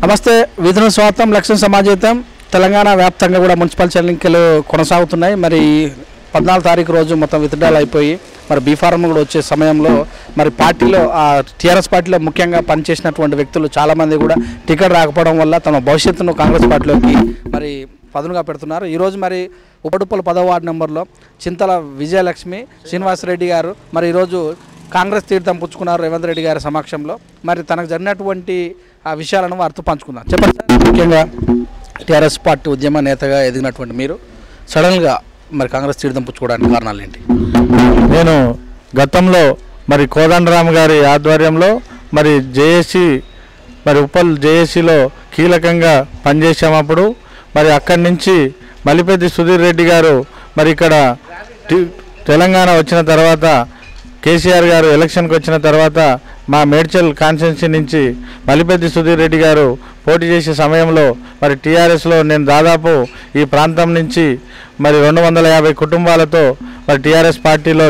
నమస్తే విధుల స్వాగతం లక్ష్యం సమాజం తెలంగాణ వ్యాప్తంగా కూడా మున్సిపల్ ఎన్నికలు కొనసాగుతున్నాయి। మరి 14 తారీఖు రోజు మొత్తం విత్డ్రాల్ అయిపోయి మరి బీ ఫార్మ్ కూడా వచ్చే సమయంలో మరి పార్టీలో టీఆర్ఎస్ పార్టీలో ముఖ్యంగా పనిచేసినటువంటి వ్యక్తులు చాలామంది కూడా టికెట్ రాకపోవడం వల్ల తమ భవిష్యత్తును కాంగ్రెస్ పార్టీలోకి మరి పదునుగా పెడుతున్నారు। ఈరోజు మరి ఉపడుప్పల 10వ వార్డు నెంబర్లో చింతల విజయలక్ష్మి శ్రీనివాసరెడ్డి గారు మరి ఈరోజు కాంగ్రెస్ తీర్థం పుచ్చుకున్నారు రేవంత్ రెడ్డి గారి సమక్షంలో। మరి తనకు జరిగినటువంటి ఆ విషయాలను వారితో పంచుకుందాం। చెప్పండి సార్, ముఖ్యంగా టీఆర్ఎస్ పార్టీ ఉద్యమ నేతగా ఎదిగినటువంటి మీరు సడన్గా మరి కాంగ్రెస్ తీర్థం పుచ్చుకోవడానికి కారణాలు ఏంటి? నేను గతంలో మరి కోదండరామ్ గారి ఆధ్వర్యంలో మరి జేఏసీ మరి ఉప్పల్ జేఏసీలో కీలకంగా పనిచేసామప్పుడు మరి అక్కడి నుంచి మలిపెద్ది సుధీర్ రెడ్డి గారు మరి ఇక్కడ తెలంగాణ వచ్చిన తర్వాత కేసీఆర్ గారు ఎలక్షన్కి వచ్చిన తర్వాత మా మేడ్చల్ కాన్స్టిట్యున్సీ నుంచి మలిపెద్ది సుధీర్ రెడ్డి గారు పోటీ చేసే సమయంలో మరి టీఆర్ఎస్లో నేను దాదాపు ఈ ప్రాంతం నుంచి మరి 250 కుటుంబాలతో మరి టీఆర్ఎస్ పార్టీలో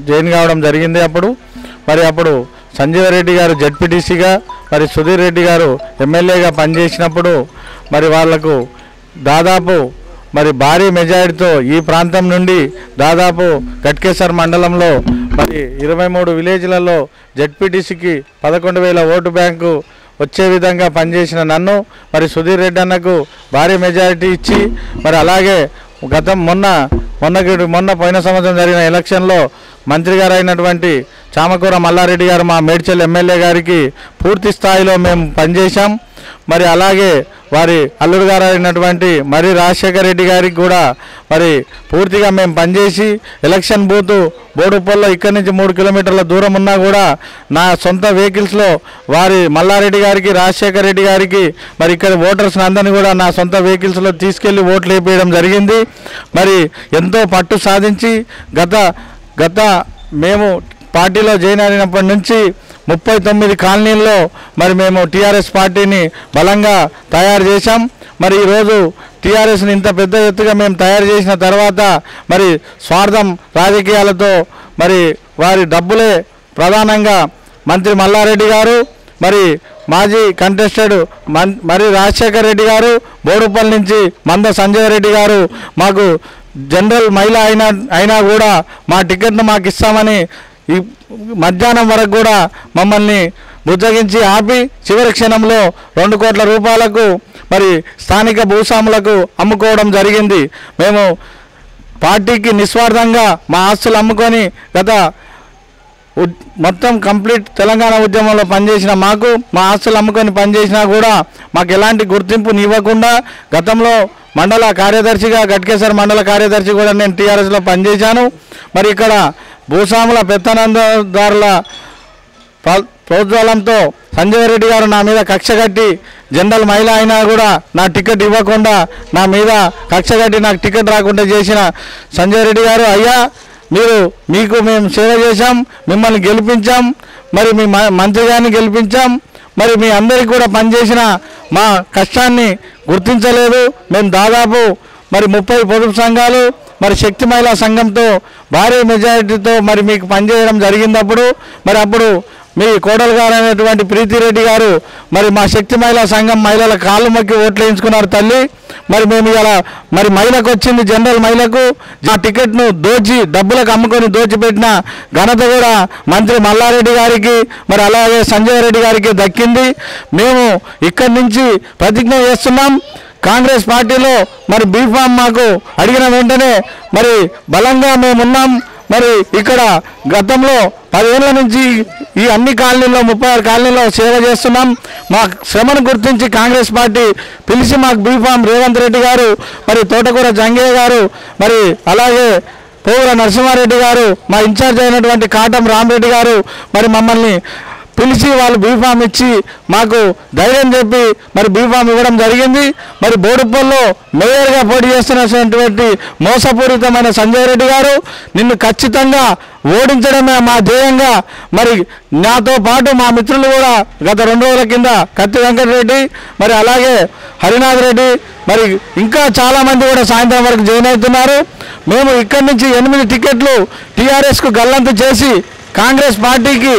జాయిన్ కావడం జరిగింది। అప్పుడు సంజీవ రెడ్డి గారు జడ్పీటీసీగా మరి సుధీర్ రెడ్డి గారు ఎమ్మెల్యేగా పనిచేసినప్పుడు మరి వాళ్లకు దాదాపు మరి భారీ మెజారిటీతో ఈ ప్రాంతం నుండి దాదాపు గట్కేసర్ మండలంలో మరి 23 విలేజ్లలో జడ్పీటీసీకి 11,000 ఓటు బ్యాంకు వచ్చే విధంగా పనిచేసిన నన్ను మరి సుధీర్ రెడ్డి అన్నకు భారీ మెజారిటీ ఇచ్చి మరి అలాగే మొన్న పోయిన సంవత్సరం జరిగిన ఎలక్షన్లో మంత్రి గారు అయినటువంటి చామకూర మల్లారెడ్డి గారు మా మేడ్చల్ ఎమ్మెల్యే గారికి పూర్తి స్థాయిలో మేము పనిచేశాం। మరి అలాగే వారి అల్లుడు గారు అయినటువంటి మరి రాజశేఖర్ రెడ్డి గారికి కూడా మరి పూర్తిగా మేము పనిచేసి ఎలక్షన్ బూత్ బోడుప్పల్లో ఇక్కడి నుంచి 3 కిలోమీటర్ల దూరం ఉన్నా కూడా నా సొంత వెహికల్స్లో వారి మల్లారెడ్డి గారికి రాజశేఖర్ రెడ్డి గారికి మరి ఇక్కడ ఓటర్స్ని అందరినీ కూడా నా సొంత వెహికల్స్లో తీసుకెళ్లి ఓట్లు వేయడం జరిగింది। మరి ఎంతో పట్టు సాధించి గత మేము పార్టీలో జాయిన్ అయినప్పటి నుంచి 39 కాలనీల్లో మరి మేము టీఆర్ఎస్ పార్టీని బలంగా తయారు చేశాం। మరి ఈరోజు టీఆర్ఎస్ని ఇంత పెద్ద ఎత్తుగా మేము తయారు చేసిన తర్వాత మరి స్వార్థం రాజకీయాలతో మరి వారి డబ్బులే ప్రధానంగా మంత్రి మల్లారెడ్డి గారు మరి మాజీ కంటెస్టెడ్ మరి రాజశేఖర్ రెడ్డి గారు బోడుపల్లి నుంచి మంద సంజయ్ రెడ్డి గారు మాకు జనరల్ మహిళ అయినా కూడా మా టికెట్ను మాకు ఇస్తామని ఈ మధ్యాహ్నం వరకు కూడా మమ్మల్ని బుజ్జగించి ఆపి చివరి క్షణంలో 2 కోట్ల రూపాయలకు మరి స్థానిక భూస్వాములకు అమ్ముకోవడం జరిగింది। మేము పార్టీకి నిస్వార్థంగా మా ఆస్తులు అమ్ముకొని మొత్తం కంప్లీట్ తెలంగాణ ఉద్యమంలో పనిచేసిన మాకు మా ఆస్తులు అమ్ముకొని పనిచేసినా కూడా మాకు ఎలాంటి గుర్తింపునివ్వకుండా గతంలో మండల కార్యదర్శిగా గట్కేసర్ మండల కార్యదర్శి కూడా నేను టీఆర్ఎస్లో పనిచేశాను। మరి ఇక్కడ భూస్వాముల పెత్తనందారుల ప్రోద్బలంతో సంజయ్ రెడ్డి గారు నా మీద కక్ష కట్టి జనరల్ మహిళ అయినా కూడా నా టికెట్ ఇవ్వకుండా నా మీద కక్ష కట్టి నాకు టికెట్ రాకుండా చేసిన సంజయ్ రెడ్డి గారు, అయ్యా మీకు మేము సేవ చేశాం, మిమ్మల్ని గెలిపించాం, మరి మీ మంత్రి గారిని గెలిపించాం, మరి మీ అందరికీ కూడా పనిచేసిన మా కష్టాన్ని గుర్తించలేదు। మేము దాదాపు మరి 30 పొదుపు సంఘాలు మరి శక్తి మహిళా సంఘంతో భారీ మెజారిటీతో మరి మీకు పనిచేయడం జరిగినప్పుడు మరి అప్పుడు మీ కోడలు గారు అయినటువంటి ప్రీతిరెడ్డి గారు మరి మా శక్తి మహిళా సంఘం మహిళల కాళ్ళు మొక్కి ఓట్లు వేయించుకున్నారు తల్లి। మరి మేము ఇలా మరి మహిళకు వచ్చింది జనరల్ మహిళకు ఆ టికెట్ను డబ్బులకు అమ్ముకొని దోచిపెట్టిన ఘనత కూడా మంత్రి మల్లారెడ్డి గారికి మరి అలాగే సంజయ్ రెడ్డి గారికి దక్కింది। మేము ఇక్కడి నుంచి ప్రతిజ్ఞ చేస్తున్నాం, కాంగ్రెస్ పార్టీలో మరి బీఫామ్ మాకు అడిగిన వెంటనే మరి బలంగా మేమున్నాం। మరి ఇక్కడ గతంలో 10 ఏళ్ల నుంచి ఈ అన్ని కాలనీల్లో 36 కాలనీల్లో సేవ చేస్తున్నాం। మా శ్రమను గుర్తించి కాంగ్రెస్ పార్టీ పిలిచి మాకు బీఫామ్ రేవంత్ రెడ్డి గారు మరి తోటకూర జంగయ్య గారు మరి అలాగే పోవుల నరసింహారెడ్డి గారు మా ఇన్ఛార్జ్ అయినటువంటి కాటం రామరెడ్డి గారు మరి మమ్మల్ని పిలిచి వాళ్ళు బీఫామ్ ఇచ్చి మాకు ధైర్యం చెప్పి మరి బీఫామ్ ఇవ్వడం జరిగింది। మరి బోడుప్పల్లో మేయర్గా పోటీ చేస్తున్నటువంటి మోసపూరితమైన సంజయ్ రెడ్డి గారు నిన్ను ఖచ్చితంగా ఓడించడమే మా ధ్యేయంగా మరి నాతో పాటు మా మిత్రులు కూడా గత 2 రోజుల కింద కత్తి వెంకటరెడ్డి మరి అలాగే హరినాథ్ రెడ్డి మరి ఇంకా చాలామంది కూడా సాయంత్రం వరకు జాయిన్ అవుతున్నారు। మేము ఇక్కడి నుంచి 8 టికెట్లు టీఆర్ఎస్కు గల్లంతు చేసి కాంగ్రెస్ పార్టీకి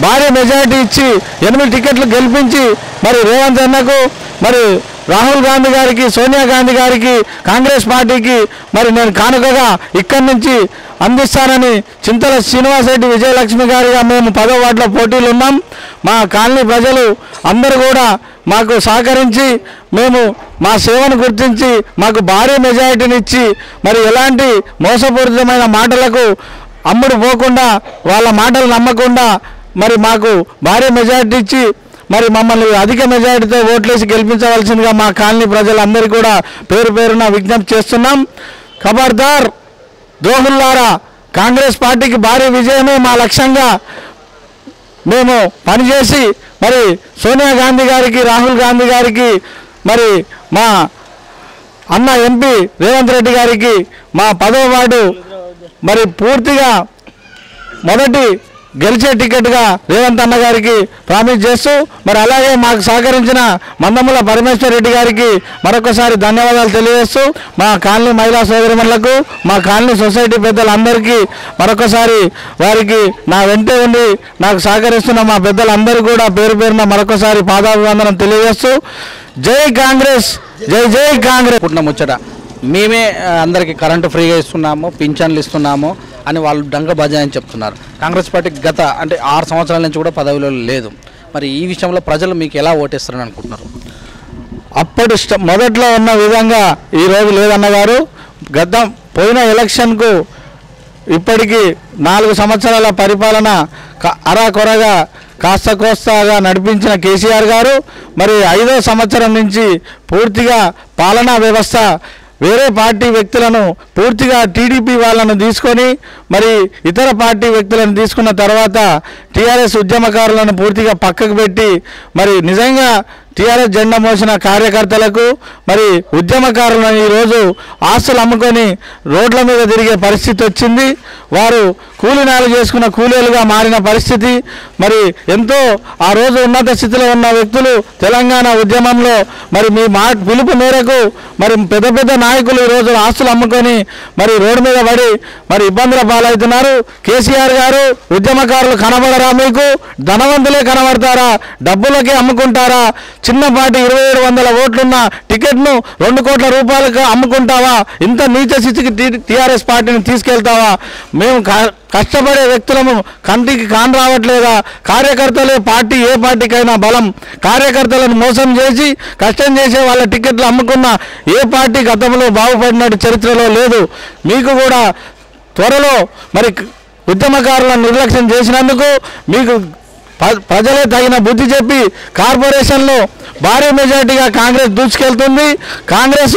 భారీ మెజారిటీ ఇచ్చి 8 టికెట్లు గెలిపించి మరి రేవంత్ అన్నకు మరి రాహుల్ గాంధీ గారికి సోనియా గాంధీ గారికి కాంగ్రెస్ పార్టీకి మరి నేను కానుకగా ఇక్కడి నుంచి అందిస్తానని చింతల శ్రీనివాసరెడ్డి విజయలక్ష్మి గారిగా మేము 10వ వార్డులో పోటీలు ఉన్నాం. మా కాలనీ ప్రజలు అందరూ కూడా మాకు సహకరించి మేము మా సేవను గుర్తించి మాకు భారీ మెజారిటీని ఇచ్చి మరి ఎలాంటి మోసపూరితమైన మాటలకు అమ్ముడు పోకుండా వాళ్ళ మాటలు నమ్మకుండా మరి మాకు భారీ మెజారిటీ ఇచ్చి మరి మమ్మల్ని అధిక మెజారిటీతో ఓట్లేసి గెలిపించవలసిందిగా మా కాలనీ ప్రజలందరికీ కూడా పేరు పేరున విజ్ఞప్తి చేస్తున్నాం. ఖబర్దార్ ద్రోహుల్లారా, కాంగ్రెస్ పార్టీకి భారీ విజయమే మా లక్ష్యంగా మేము పనిచేసి మరి సోనియా గాంధీ గారికి రాహుల్ గాంధీ గారికి మరి మా అన్న ఎంపీ రేవంత్ రెడ్డి గారికి మా 10వ వార్డు మరి పూర్తిగా మొదటి గెలిచే టికెట్గా రేవంత్ అన్న గారికి ప్రామిస్ చేస్తూ మరి అలాగే మాకు సహకరించిన మందముల పరమేశ్వర్ రెడ్డి గారికి మరొకసారి ధన్యవాదాలు తెలియజేస్తూ మా కాలనీ మహిళా సోదరిమణులకు మా కాలనీ సొసైటీ పెద్దలందరికీ మరొకసారి వారికి నా వెంటే ఉండి నాకు సహకరిస్తున్న మా పెద్దలందరూ కూడా పేరు పేరున మరొకసారి పాదాభివందనం తెలియజేస్తూ జై కాంగ్రెస్, జై జై కాంగ్రెస్. ముచ్చట మేమే అందరికీ కరెంటు ఫ్రీగా ఇస్తున్నాము, పింఛన్లు ఇస్తున్నాము అని వాళ్ళు డంగ బజాయని చెప్తున్నారు. కాంగ్రెస్ పార్టీ గత అంటే 6 సంవత్సరాల నుంచి కూడా పదవిలో లేదు. మరి ఈ విషయంలో ప్రజలు మీకు ఎలా ఓటేస్తారని అనుకుంటున్నారు? అప్పటి మొదట్లో ఉన్న విధంగా ఈరోజు లేదన్న గారు. పోయిన ఎలక్షన్కు ఇప్పటికీ 4 సంవత్సరాల పరిపాలన అరాకొరగా కాస్త కోస్తాగా నడిపించిన కేసీఆర్ గారు మరి 5వ సంవత్సరం నుంచి పూర్తిగా పాలనా వ్యవస్థ వేరే పార్టీ వ్యక్తులను పూర్తిగా టీడీపీ వాళ్ళను తీసుకొని మరి ఇతర పార్టీ వ్యక్తులను తీసుకున్న తర్వాత టీఆర్ఎస్ ఉద్యమకారులను పూర్తిగా పక్కకు పెట్టి మరి నిజంగా టీఆర్ఎస్ జెండా మోసిన కార్యకర్తలకు మరి ఉద్యమకారులను ఈరోజు ఆస్తులు అమ్ముకొని రోడ్ల మీద తిరిగే పరిస్థితి వచ్చింది. వారు కూలీనాలు చేసుకున్న కూలీలుగా మారిన పరిస్థితి. మరి ఎంతో ఆ రోజు ఉన్నత స్థితిలో ఉన్న వ్యక్తులు తెలంగాణ ఉద్యమంలో మరి మీ పిలుపు మేరకు మరి పెద్ద పెద్ద నాయకులు ఈరోజు ఆస్తులు అమ్ముకొని మరి రోడ్డు మీద పడి మరి ఇబ్బందుల పాలవుతున్నారు. కేసీఆర్ గారు ఉద్యమకారులు కనబడరా? మీకు ధనవంతులే కనబడతారా? డబ్బులకే అమ్ముకుంటారా? చిన్నపాటి 2700 ఓట్లున్న టికెట్ను 2 కోట్ల రూపాయలకు అమ్ముకుంటావా? ఇంత నీచ స్థితికి టీఆర్ఎస్ పార్టీని తీసుకెళ్తావా? మేము కష్టపడే వ్యక్తులము కంటికి కాని రావట్లేదా? కార్యకర్తలే పార్టీ, ఏ పార్టీకైనా బలం. కార్యకర్తలను మోసం చేసి కష్టం చేసే వాళ్ళ టికెట్లు అమ్ముకున్న ఏ పార్టీ గతంలో బాగుపడినట్టు చరిత్రలో లేదు. మీకు కూడా త్వరలో మరి ఉద్యమకారులను నిర్లక్ష్యం చేసినందుకు మీకు ప్రజలే తగిన బుద్ధి చెప్పి కార్పొరేషన్లో భారీ మెజార్టీగా కాంగ్రెస్ దూసుకెళ్తుంది. కాంగ్రెస్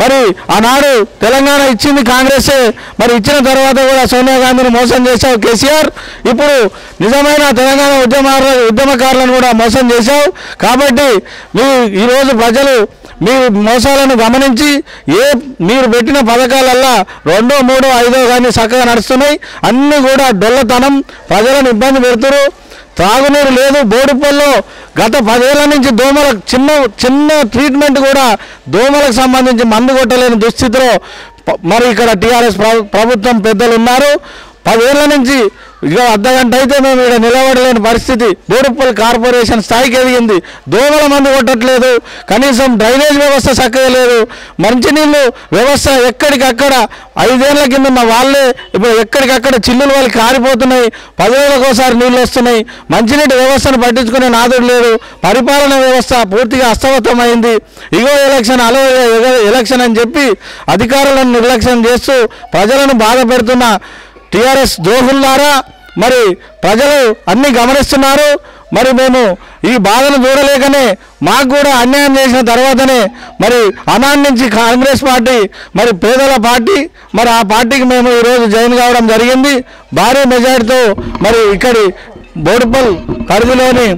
మరి ఆనాడు తెలంగాణ ఇచ్చింది కాంగ్రెసే. మరి ఇచ్చిన తర్వాత కూడా సోనియా గాంధీని మోసం చేశావు కేసీఆర్. ఇప్పుడు నిజమైన తెలంగాణ ఉద్యమకారులను కూడా మోసం చేశావు. కాబట్టి ఈరోజు ప్రజలు మీ మోసాలను గమనించి మీరు పెట్టిన పథకాలల్లా 2, 3, 5 కానీ చక్కగా నడుస్తున్నాయి. అన్నీ కూడా డొల్లతనం, ప్రజలను ఇబ్బంది పెడుతున్నారు. త్రాగునీరు లేదు. బోడుపల్లో గత 10 ఏళ్ల నుంచి దోమలకు చిన్న ట్రీట్మెంట్ కూడా దోమలకు సంబంధించి మందు కొట్టలేని దుస్థితిలో మరి ఇక్కడ టీఆర్ఎస్ ప్రభుత్వం పెద్దలు ఉన్నారు. 10 ఏళ్ల నుంచి ఇక అర్ధగంట అయితే మేము ఇక్కడ నిలబడలేని పరిస్థితి. బోడుపల్లి కార్పొరేషన్ స్థాయికి ఎదిగింది. దోమల మందు కొట్టట్లేదు. కనీసం డ్రైనేజ్ వ్యవస్థ చక్కగా లేదు. మంచినీళ్ళు వ్యవస్థ ఎక్కడికక్కడ 5 ఏళ్ల కింద ఉన్న వాళ్ళే ఇప్పుడు ఎక్కడికక్కడ చిల్లులు వాళ్ళు కారిపోతున్నాయి. 10 ఏళ్ళకోసారి నీళ్ళు వస్తున్నాయి. మంచినీటి వ్యవస్థను పట్టించుకునే నాదుడు లేదు. పరిపాలన వ్యవస్థ పూర్తిగా అస్తవ్యస్తమైంది. ఇగో ఎలక్షన్, అలో ఎలక్షన్ అని చెప్పి అధికారులను నిర్లక్ష్యం చేస్తూ ప్రజలను బాధ పెడుతున్న టీఆర్ఎస్ ద్రోహుల్లారా, మరి ప్రజలు అన్నీ గమనిస్తున్నారు. మరి మేము ఈ బాధను చూడలేకనే మాకు కూడా అన్యాయం చేసిన తర్వాతనే మరి అనాన్ నుంచి కాంగ్రెస్ పార్టీ మరి పేదల పార్టీ మరి ఆ పార్టీకి మేము ఈరోజు జాయిన్ కావడం జరిగింది. భారీ మెజార్టీతో మరి ఇక్కడి బోడుపల్ పరిధిలోని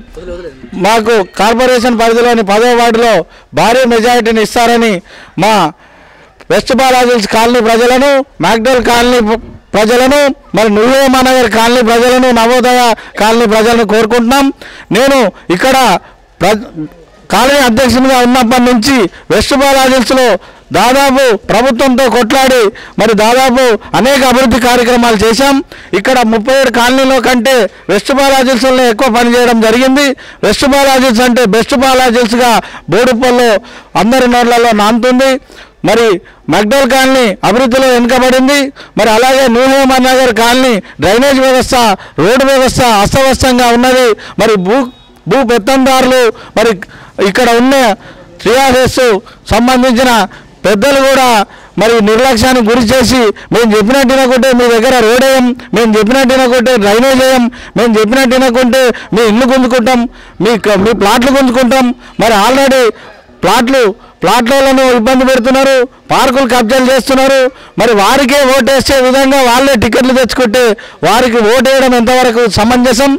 మాకు కార్పొరేషన్ పరిధిలోని 10వ వార్డులో భారీ మెజారిటీని ఇస్తారని మా వెస్ట్ బాలాజిల్స్ కాలనీ ప్రజలను, మ్యాక్డోల్ కాలనీ ప్రజలను, మరి నువ్వేమనగర్ కాలనీ ప్రజలను, నవోదయ కాలనీ ప్రజలను కోరుకుంటున్నాం. నేను ఇక్కడ కాలనీ అధ్యక్షునిగా ఉన్నప్పటి నుంచి వెస్ట్ బాలాజిల్స్లో దాదాపు ప్రభుత్వంతో కొట్లాడి మరి దాదాపు అనేక అభివృద్ధి కార్యక్రమాలు చేశాం. ఇక్కడ 37 కాలనీలో కంటే వెస్ట్ బాలాజిల్స్లో ఎక్కువ పనిచేయడం జరిగింది. వెస్ట్ బాలాజిల్స్ అంటే బెస్ట్ బాలాజిల్స్గా బోడుప్పల్లో అందరి నోళ్లలో నానుతుంది. మరి మగ్డల్ కాలనీ అభివృద్ధిలో వెనుకబడింది. మరి అలాగే నూహేమన్ నగర్ కాలనీ డ్రైనేజ్ వ్యవస్థ, రోడ్డు వ్యవస్థ అస్తవ్యస్తంగా ఉన్నది. మరి భూ పెత్తందారులు మరి ఇక్కడ ఉన్న టీఆర్ఎస్ సంబంధించిన పెద్దలు కూడా మరి నిర్లక్ష్యానికి గురి చేసి మేము చెప్పినట్టు వినకుంటే మీ దగ్గర రోడ్ వేయం, మేము చెప్పినట్టు వినకుంటే డ్రైనేజ్ వేయం, మేము చెప్పినట్టు వినకుంటే మీ ఇల్లు గుంజుకుంటాం, మీ ప్లాట్లు గుంజుకుంటాం. మరి ఆల్రెడీ ప్లాట్లను ఇబ్బంది పెడుతున్నారు, పార్కులు కబ్జాలు చేస్తున్నారు. మరి వారికే ఓటేసే విధంగా వాళ్ళే టికెట్లు తెచ్చుకుంటే వారికి ఓటు వేయడం ఎంతవరకు సమంజసం?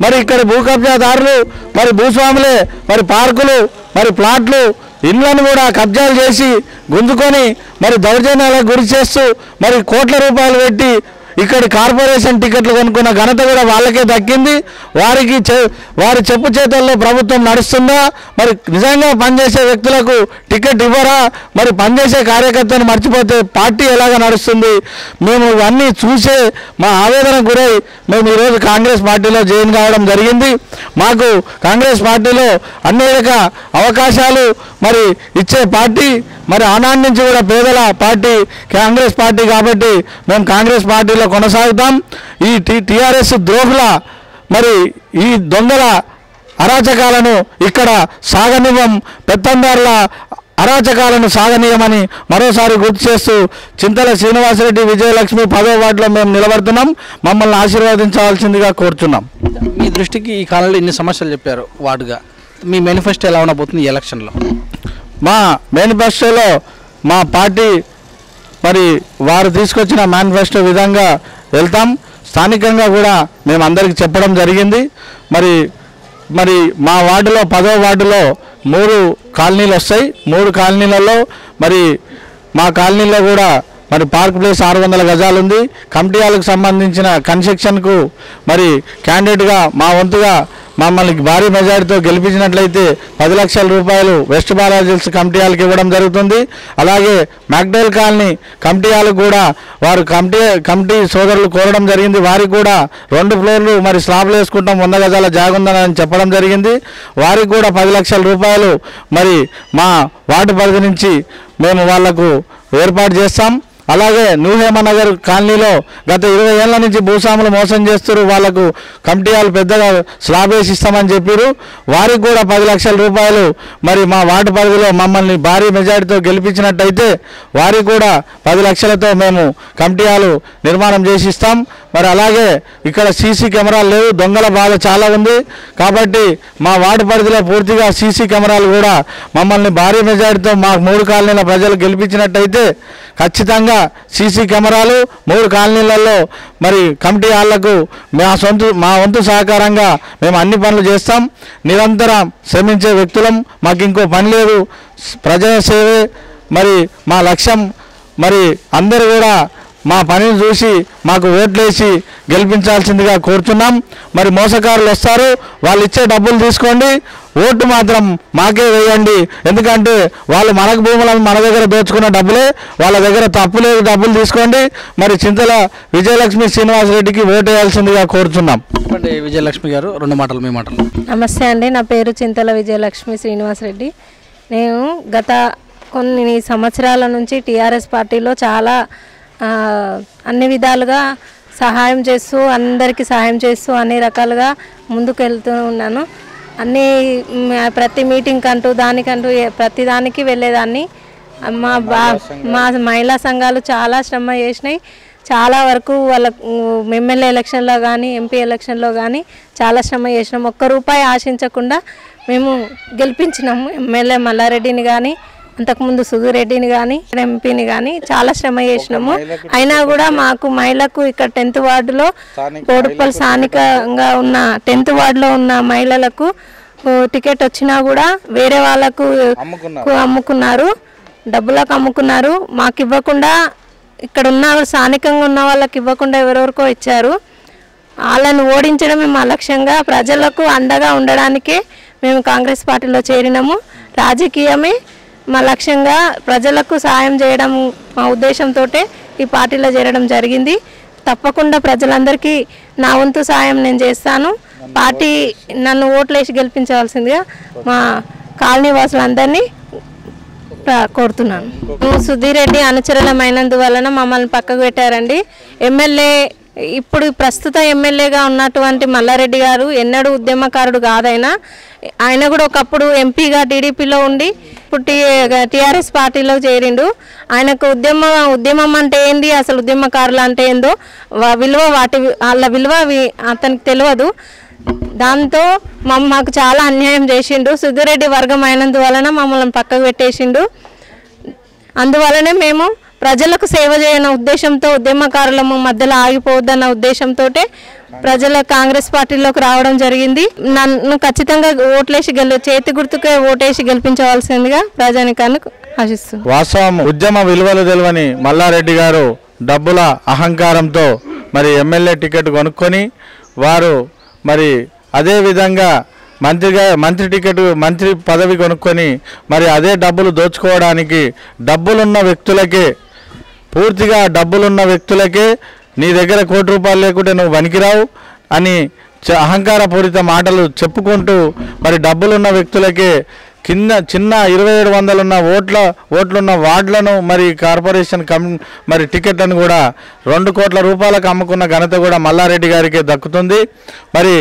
మరి ఇక్కడ భూ కబ్జాదారులు మరి భూస్వాములే మరి పార్కులు మరి ప్లాట్లు ఇళ్లను కూడా కబ్జాలు చేసి గుంజుకొని మరి దౌర్జన్యాలకు గురి చేస్తూ మరి కోట్ల రూపాయలు పెట్టి ఇక్కడ కార్పొరేషన్ టికెట్లు కొనుక్కున్న ఘనత కూడా వాళ్ళకే దక్కింది. వారి చెప్పు చేతుల్లో ప్రభుత్వం నడుస్తుందా? మరి నిజంగా పనిచేసే వ్యక్తులకు టికెట్ ఇవ్వరా? మరి పనిచేసే కార్యకర్తను మర్చిపోతే పార్టీ ఎలాగ నడుస్తుంది? మేము ఇవన్నీ చూసే మా ఆవేదనకు గురై మేము ఈరోజు కాంగ్రెస్ పార్టీలో జాయిన్ కావడం జరిగింది. మాకు కాంగ్రెస్ పార్టీలో అనేక అవకాశాలు మరి ఇచ్చే పార్టీ, మరి ఆనాటి నుంచి కూడా పేదల పార్టీ కాంగ్రెస్ పార్టీ కాబట్టి మేము కాంగ్రెస్ పార్టీలో కొనసాగుతాం. ఈ టీఆర్ఎస్ ద్రోహుల మరి ఈ దొంగల అరాచకాలను ఇక్కడ సాగనివ్వం, పెత్తందారుల అరాచకాలను సాగనీయమని మరోసారి గుర్తు చేస్తూ చింతల శ్రీనివాసరెడ్డి విజయలక్ష్మి 10వ వార్డులో మేము నిలబడుతున్నాం. మమ్మల్ని ఆశీర్వదించవలసిందిగా కోరుతున్నాం. మీ దృష్టికి ఈ కాలంలో ఇన్ని సమస్యలు చెప్పారు వార్డుగా, మీ మేనిఫెస్టో ఎలా ఉండబోతుంది ఈ ఎలక్షన్లో? మా మేనిఫెస్టోలో మా పార్టీ మరి వారు తీసుకొచ్చిన మేనిఫెస్టో విధంగా వెళ్తాం. స్థానికంగా కూడా మేము అందరికీ చెప్పడం జరిగింది. మరి మా వార్డులో 10వ వార్డులో 3 కాలనీలు వస్తాయి. 3 కాలనీలలో మరి మా కాలనీలో కూడా మరి పార్క్ ప్లేస్ 600 గజాలు ఉంది. కమిటీ హాల్కి సంబంధించిన కన్స్ట్రక్షన్కు మరి క్యాండిడేట్గా మా వంతుగా మమ్మల్ని భారీ మెజారిటీతో గెలిపించినట్లయితే 10 లక్షల రూపాయలు వెస్ట్ బాలాజిల్స్ కమిటీ హాల్కి ఇవ్వడం జరుగుతుంది. అలాగే మ్యాక్డోల్ కాలనీ కమిటీ హాల్కి కూడా వారు కమిటీ సోదరులు కోరడం జరిగింది. వారికి కూడా 2 ఫ్లోర్లు మరి స్లాబ్లు వేసుకుంటాం, 100 గజాల జాగా ఉందని చెప్పడం జరిగింది. వారికి కూడా 10 లక్షల రూపాయలు మరి మా వార్డు పరిధి నుంచి మేము వాళ్లకు ఏర్పాటు చేస్తాం. అలాగే నూహేమన్ నగర్ కాలనీలో గత 20 ఏళ్ల నుంచి భూస్వాములు మోసం చేస్తారు, వాళ్లకు కమిటీ హాల్ పెద్దగా స్లాబ్ వేసి ఇస్తామని చెప్పారు. వారికి కూడా 10 లక్షల రూపాయలు మరి మా వార్డు పరిధిలో మమ్మల్ని భారీ మెజారిటీతో గెలిపించినట్టయితే వారికి కూడా 10 లక్షలతో మేము కమిటీ హాల్ నిర్మాణం చేసి ఇస్తాం. మరి అలాగే ఇక్కడ సీసీ కెమెరాలు లేవు, దొంగల బాధ చాలా ఉంది కాబట్టి మా వార్డు పరిధిలో పూర్తిగా సీసీ కెమెరాలు కూడా మమ్మల్ని భారీ మెజారిటీతో మా 3 కాలనీల ప్రజలు గెలిపించినట్టయితే ఖచ్చితంగా సీసీ కెమెరాలు 3 కాలనీలలో మరి కమిటీ హాళ్లకు మా వంతు సహకారంగా మేము అన్ని పనులు చేస్తాం. నిరంతరం శ్రమించే వ్యక్తులం, మాకు ఇంకో పని లేదు, ప్రజాసేవే మరి మా లక్ష్యం. మరి అందరూ కూడా మా పనిని చూసి మాకు ఓట్లేసి గెలిపించాల్సిందిగా కోరుతున్నాం. మరి మోసకారులు వస్తారు, వాళ్ళు ఇచ్చే డబ్బులు తీసుకోండి, ఓటు మాత్రం మాకే వేయండి. ఎందుకంటే వాళ్ళు మనకు భూములను మన దగ్గర దోచుకున్న డబ్బులే, వాళ్ళ దగ్గర తప్పు లేదు, డబ్బులు తీసుకోండి. మరి చింతల విజయలక్ష్మి శ్రీనివాసరెడ్డికి ఓటు వేయాల్సిందిగా కోరుతున్నాం. చెప్పండి విజయలక్ష్మి గారు, 2 మాటలు మీ మాటలు. నమస్తే అండి, నా పేరు చింతల విజయలక్ష్మి శ్రీనివాసరెడ్డి. నేను గత కొన్ని సంవత్సరాల నుంచి టీఆర్ఎస్ పార్టీలో చాలా అన్ని విధాలుగా సహాయం చేస్తూ అందరికీ సహాయం చేస్తూ అన్ని రకాలుగా ముందుకు వెళ్తూ ఉన్నాను. ప్రతి మీటింగ్ కంటూ దానికంటూ ప్రతి దానికి వెళ్ళేదాన్ని. మా మహిళా సంఘాలు చాలా శ్రమ చేసినాయి. చాలా వరకు వాళ్ళ ఎమ్మెల్యే ఎలక్షన్లో కానీ ఎంపీ ఎలక్షన్లో కానీ చాలా శ్రమ చేసినాం. ₹1 ఆశించకుండా మేము గెలిపించినాము. ఎమ్మెల్యే మల్లారెడ్డిని కానీ, అంతకుముందు సుధురెడ్డిని కానీ, ఎంపీని కానీ చాలా శ్రమ చేసినాము. అయినా కూడా మాకు మహిళలకు ఇక్కడ 10th వార్డులో కోడుప్పల్ స్థానికంగా ఉన్న 10th వార్డులో ఉన్న మహిళలకు టికెట్ వచ్చినా కూడా వేరే వాళ్ళకు అమ్ముకున్నారు, డబ్బులకు అమ్ముకున్నారు. మాకు ఇవ్వకుండా ఇక్కడ ఉన్న స్థానికంగా ఉన్న వాళ్ళకి ఇవ్వకుండా ఎవరెవరికో ఇచ్చారు. వాళ్ళని ఓడించడమే మా లక్ష్యంగా, ప్రజలకు అండగా ఉండడానికే మేము కాంగ్రెస్ పార్టీలో చేరినాము. రాజకీయమే మా లక్ష్యంగా ప్రజలకు సాయం చేయడం మా ఉద్దేశంతో ఈ పార్టీలో చేరడం జరిగింది. తప్పకుండా ప్రజలందరికీ నా వంతు సాయం నేను చేస్తాను. పార్టీ నన్ను ఓట్లేసి గెలిపించవలసిందిగా మా కాలనీ వాసులందరినీ కోరుతున్నాను. సుధీర్ రెడ్డి అనుచరులమైనందువలన మమ్మల్ని పక్కకు పెట్టారండి. ఎమ్మెల్యే ఇప్పుడు ప్రస్తుత ఎమ్మెల్యేగా ఉన్నటువంటి మల్లారెడ్డి గారు ఎన్నడూ ఉద్యమకారుడు కాదైనా ఆయన కూడా ఒకప్పుడు ఎంపీగా టీడీపీలో ఉండి ఇప్పుడు టీఆర్ఎస్ పార్టీలో చేరిండు. ఆయనకు ఉద్యమం అంటే ఏంది, అసలు ఉద్యమకారులు అంటే ఏందో విలువ వాళ్ళ విలువ అతనికి తెలియదు. దాంతో మాకు చాలా అన్యాయం చేసిండు. సుధీరెడ్డి వర్గం అయినందువలన మమ్మల్ని పక్కకు పెట్టేసిండు. అందువలనే మేము ప్రజలకు సేవ చేయన ఉద్దేశంతో ఉద్యమకారుల మధ్యలో ఆగిపోవద్దన్న ఉద్దేశంతో ప్రజల కాంగ్రెస్ పార్టీలోకి రావడం జరిగింది. నన్ను ఖచ్చితంగా ఓట్లేసి చేతి గుర్తుకే ఓటేసి గెలిపించవలసిందిగా ప్రజానికాన్ని ఆశిస్తున్నాను. వాస్తవం ఉద్యమ విలువలు తెలియని మల్లారెడ్డి గారు డబ్బుల అహంకారంతో మరి ఎమ్మెల్యే టికెట్ కొనుక్కొని వారు మరి అదేవిధంగా మంత్రి టికెట్ మంత్రి పదవి కొనుక్కొని మరి అదే డబ్బులు దోచుకోవడానికి డబ్బులున్న వ్యక్తులకే పూర్తిగా డబ్బులున్న వ్యక్తులకే నీ దగ్గర ₹1 లేకుంటే నువ్వు పనికిరావు అని అహంకారపూరిత మాటలు చెప్పుకుంటూ మరి డబ్బులున్న వ్యక్తులకే చిన్న 2700 ఉన్న ఓట్లున్న వార్డులను మరి కార్పొరేషన్ మరి టికెట్లను కూడా ₹2 కోట్ల అమ్ముకున్న ఘనత కూడా మల్లారెడ్డి గారికి దక్కుతుంది. మరి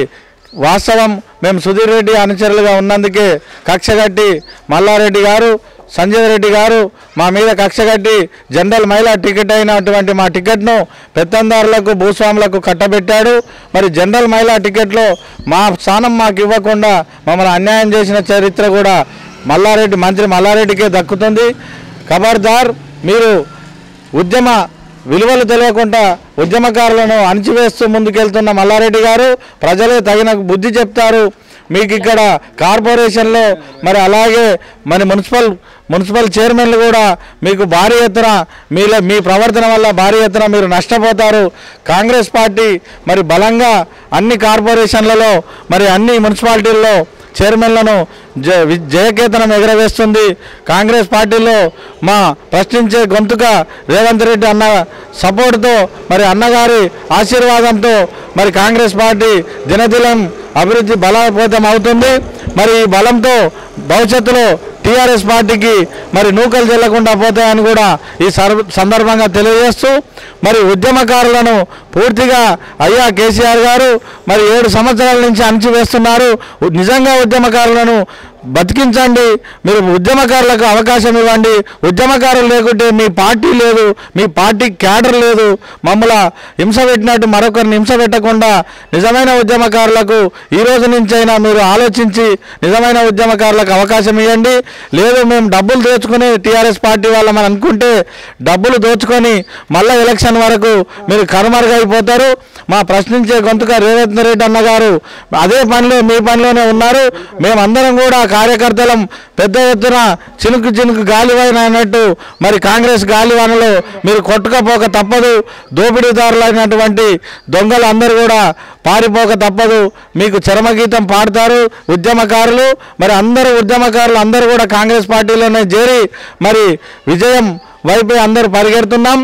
వాస్తవం మేము సుధీర్ రెడ్డి అనుచరులుగా ఉన్నందుకే కక్షగట్టి మల్లారెడ్డి గారు సంజయ్ రెడ్డి గారు మా మీద కక్షగట్టి జనరల్ మహిళా టికెట్ అయినటువంటి మా టికెట్ను పెత్తందారులకు భూస్వాములకు కట్టబెట్టాడు. మరి జనరల్ మహిళా టికెట్లో మా స్థానం మాకు ఇవ్వకుండా మమ్మల్ని అన్యాయం చేసిన చరిత్ర కూడా మంత్రి మల్లారెడ్డికే దక్కుతుంది. ఖబర్దార్, మీరు ఉద్యమ విలువలు తెలియకుండా ఉద్యమకారులను అణిచివేస్తూ ముందుకెళ్తున్న మల్లారెడ్డి గారు ప్రజలే తగిన బుద్ధి చెప్తారు. మీకు ఇక్కడ కార్పొరేషన్లో మరి అలాగే మరి మున్సిపల్ చైర్మన్లు కూడా మీకు భారీ ఎత్తున మీ ప్రవర్తన వల్ల భారీ ఎత్తున మీరు నష్టపోతారు. కాంగ్రెస్ పార్టీ మరి బలంగా అన్ని కార్పొరేషన్లలో మరి అన్ని మున్సిపాలిటీల్లో చైర్మన్లను జయకేతనం ఎగరవేస్తుంది. కాంగ్రెస్ పార్టీలో మా ప్రశ్నించే గొంతుక రేవంత్ రెడ్డి అన్న సపోర్టుతో మరి అన్నగారి ఆశీర్వాదంతో మరి కాంగ్రెస్ పార్టీ దినదినం అభివృద్ధి బలోపేతం అవుతుంది. మరి ఈ బలంతో భవిష్యత్తులో టీఆర్ఎస్ పార్టీకి మరి నూకలు చెల్లకుండా పోతాయని కూడా ఈ సందర్భంగా తెలియజేస్తూ మరి ఉద్యమకారులను పూర్తిగా అయ్యా కేసీఆర్ గారు మరి 7 సంవత్సరాల నుంచి అణిచివేస్తున్నారు. నిజంగా ఉద్యమకారులను బతికించండి, మీరు ఉద్యమకారులకు అవకాశం ఇవ్వండి. ఉద్యమకారులు లేకుంటే మీ పార్టీ లేదు, మీ పార్టీ క్యాడర్ లేదు. మమ్మల్ని హింస పెట్టినట్టు మరొకరిని హింస పెట్టకుండా నిజమైన ఉద్యమకారులకు ఈ రోజు నుంచైనా మీరు ఆలోచించి నిజమైన ఉద్యమకారులకు అవకాశం ఇవ్వండి. లేదు మేము డబ్బులు దోచుకుని టీఆర్ఎస్ పార్టీ వాళ్ళమని అనుకుంటే డబ్బులు దోచుకొని మళ్ళీ ఎలక్షన్ వరకు మీరు కనుమరుగైపోతారు. మా ప్రశ్నించే గొంతుక రేవంత్ రెడ్డి అన్నగారు అదే పనిలో మీ పనిలోనే ఉన్నారు. మేమందరం కూడా కార్యకర్తలం పెద్ద ఎత్తున చినుకు గాలివాన అన్నట్టు మరి కాంగ్రెస్ గాలివానలో మీరు కొట్టుకపోక తప్పదు. దోపిడీదారులైనటువంటి దొంగలు అందరూ కూడా పారిపోక తప్పదు. మీకు చరమగీతం పాడతారు ఉద్యమకారులు. మరి ఉద్యమకారులు అందరూ కూడా కాంగ్రెస్ పార్టీలోనే చేరి మరి విజయం వైపే అందరూ పరిగెడుతున్నాం.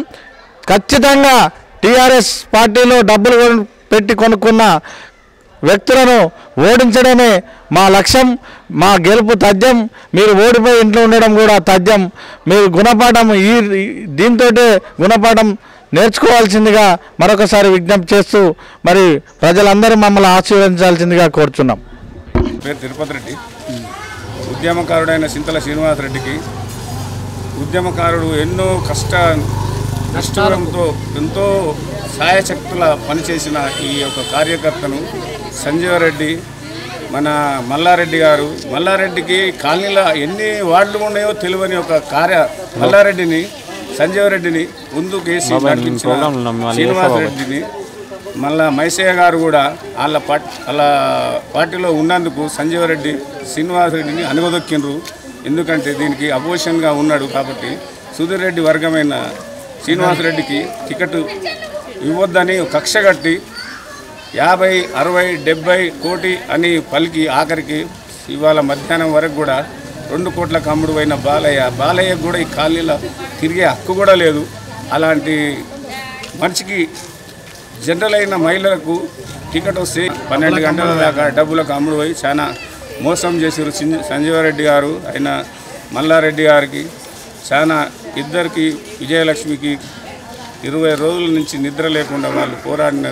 ఖచ్చితంగా టీఆర్ఎస్ పార్టీలో డబ్బులు పెట్టి కొనుక్కున్న వ్యక్తులను ఓడించడమే మా లక్ష్యం. మా గెలుపు తథ్యం. మీరు ఓడిపోయి ఇంట్లో ఉండడం కూడా తథ్యం. మీరు గుణపాఠం దీంతో గుణపాఠం నేర్చుకోవాల్సిందిగా మరొకసారి విజ్ఞప్తి చేస్తూ మరి ప్రజలందరూ మమ్మల్ని ఆశీర్వదించాల్సిందిగా కోరుచున్నాం. పేరు తిరుపతి రెడ్డి. ఉద్యమకారుడైన చింతల శ్రీనివాసరెడ్డికి ఉద్యమకారుడు ఎన్నో కష్టంతో ఎంతో సాయశక్తుల పనిచేసిన ఈ యొక్క కార్యకర్తను సంజీవ్ రెడ్డి మన మల్లారెడ్డికి కాలనీలో ఎన్ని వార్డులు ఉన్నాయో తెలియని ఒక మల్లారెడ్డిని సంజీవ్ రెడ్డిని ముందుకేసి నడిపించిన శ్రీనివాసరెడ్డిని మళ్ళా మైసయ్య గారు కూడా వాళ్ళ పార్టీలో ఉన్నందుకు సంజీవ్ రెడ్డి శ్రీనివాసరెడ్డిని అనుగదొక్కిండ్రు. ఎందుకంటే దీనికి అపోజిషన్గా ఉన్నాడు కాబట్టి సుధీర్ రెడ్డి వర్గమైన శ్రీనివాసరెడ్డికి టికెట్ ఇవ్వద్దని కక్షగట్టి 50, 60, 70 కోటి అని పలికి ఆఖరికి ఇవాళ మధ్యాహ్నం వరకు కూడా 2 కోట్లకు అమ్ముడు పోయిన బాలయ్య కూడా ఈ కాలనీలో తిరిగే హక్కు కూడా లేదు. అలాంటి మనిషికి జనరల్ అయిన మహిళలకు టికెట్ వస్తే 12 గంటల దాకా డబ్బులకు అమ్ముడు పోయి చాలా మోసం చేశారు సంజీవారెడ్డి గారు అయిన మల్లారెడ్డి గారికి. చాలా ఇద్దరికి విజయలక్ష్మికి 20 రోజుల నుంచి నిద్ర లేకుండా వాళ్ళు పోరాడిన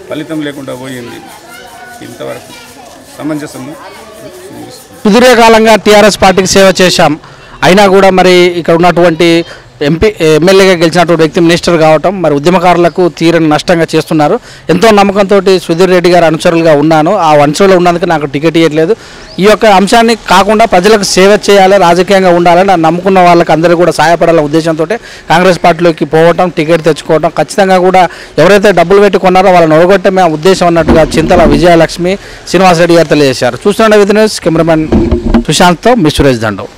ఫలితం లేకుండా పోయింది. ఇంతవరకు సమంజసము. సుదీర్ఘకాలంగా టీఆర్ఎస్ పార్టీకి సేవ చేశాం, అయినా కూడా మరి ఇక్కడ ఉన్నటువంటి ఎమ్మెల్యేగా గెలిచినటువంటి వ్యక్తి మినిస్టర్ కావటం మరి ఉద్యమకారులకు తీరని నష్టంగా చేస్తున్నారు. ఎంతో నమ్మకంతో సుధీర్ రెడ్డి గారు అనుచరులుగా ఉన్నాను, ఆ అనుచరులు ఉన్నందుకు నాకు టికెట్ ఇవ్వట్లేదు. ఈ యొక్క అంశాన్ని కాకుండా ప్రజలకు సేవ చేయాలి, రాజకీయంగా ఉండాలని నమ్ముకున్న వాళ్ళకి అందరూ కూడా సహాయపడాలనే ఉద్దేశంతో కాంగ్రెస్ పార్టీలోకి పోవటం, టికెట్ తెచ్చుకోవడం, ఖచ్చితంగా కూడా ఎవరైతే డబ్బులు పెట్టి కొన్నారో వాళ్ళని ఒడగొట్టమే ఉద్దేశం అన్నట్టుగా చింతల విజయలక్ష్మి శ్రీనివాసరెడ్డి గారు తెలియజేశారు. చూస్తున్న విధి న్యూస్ కెమెరామెన్ సుశాంత్తో మీ సురేష్ దండవ్.